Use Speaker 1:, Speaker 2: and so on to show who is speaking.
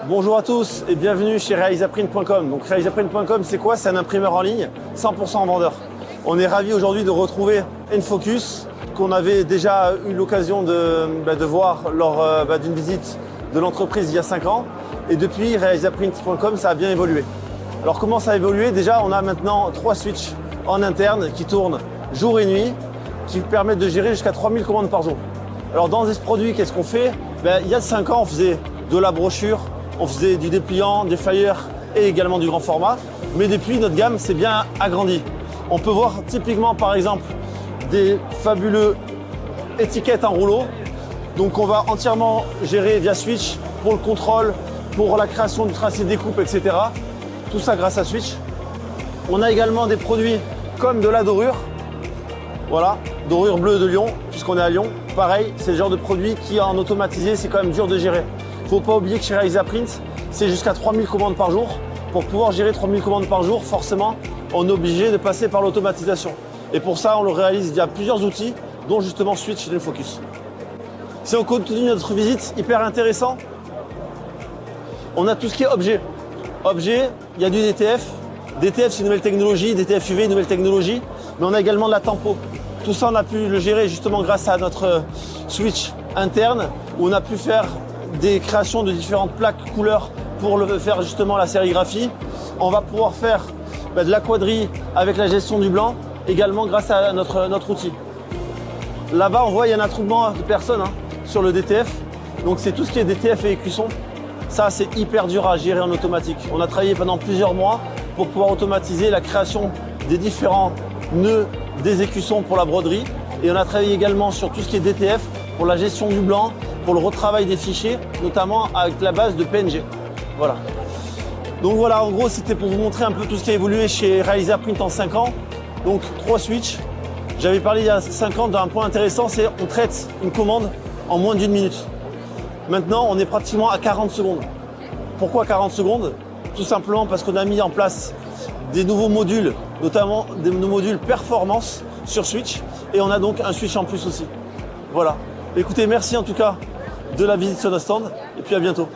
Speaker 1: Bonjour à tous et bienvenue chez realizaprint.com. Donc realizaprint.com, c'est quoi? C'est un imprimeur en ligne, 100% vendeur. On est ravis aujourd'hui de retrouver Enfocus, qu'on avait déjà eu l'occasion de voir lors d'une visite de l'entreprise il y a 5 ans. Et depuis, realizaprint.com, ça a bien évolué. Alors comment ça a évolué? Déjà, on a maintenant 3 switches en interne qui tournent jour et nuit, qui permettent de gérer jusqu'à 3000 commandes par jour. Alors dans ce produit, qu'est-ce qu'on fait? Il y a 5 ans, on faisait de la brochure, on faisait du dépliant, des flyers et également du grand format. Mais depuis, notre gamme s'est bien agrandie. On peut voir typiquement, par exemple, des fabuleux étiquettes en rouleau. Donc on va entièrement gérer via Switch pour le contrôle, pour la création du tracé de découpe, etc. Tout ça grâce à Switch. On a également des produits comme de la dorure. Voilà, dorure bleue de Lyon, puisqu'on est à Lyon. Pareil, c'est le genre de produit qui en automatisé, c'est quand même dur de gérer. Il ne faut pas oublier que chez Realizaprint, c'est jusqu'à 3000 commandes par jour. Pour pouvoir gérer 3000 commandes par jour, forcément, on est obligé de passer par l'automatisation. Et pour ça, on le réalise via plusieurs outils, dont justement Switch et Enfocus. Si on continue notre visite, hyper intéressant, on a tout ce qui est objet. Objet, il y a du DTF. DTF, c'est une nouvelle technologie, DTF UV, une nouvelle technologie. Mais on a également de la tempo. Tout ça, on a pu le gérer justement grâce à notre switch interne, où on a pu faire des créations de différentes plaques couleurs pour le faire justement la sérigraphie. On va pouvoir faire de la quadrille avec la gestion du blanc, également grâce à notre outil. Là-bas, on voit il y a un attroupement de personnes sur le DTF. Donc c'est tout ce qui est DTF et écusson. Ça, c'est hyper dur à gérer en automatique. On a travaillé pendant plusieurs mois pour pouvoir automatiser la création des différents nœuds des écussons pour la broderie. Et on a travaillé également sur tout ce qui est DTF pour la gestion du blanc, pour le retravail des fichiers, notamment avec la base de PNG. Voilà. Donc voilà, en gros, c'était pour vous montrer un peu tout ce qui a évolué chez Realizaprint en 5 ans. Donc 3 switches. J'avais parlé il y a 5 ans d'un point intéressant, c'est on traite une commande en moins d'1 minute. Maintenant, on est pratiquement à 40 secondes. Pourquoi 40 secondes? Tout simplement parce qu'on a mis en place des nouveaux modules, notamment des nouveaux modules performance sur Switch. Et on a donc un switch en plus aussi. Voilà. Écoutez, merci en tout cas de la visite sur notre stand et puis à bientôt.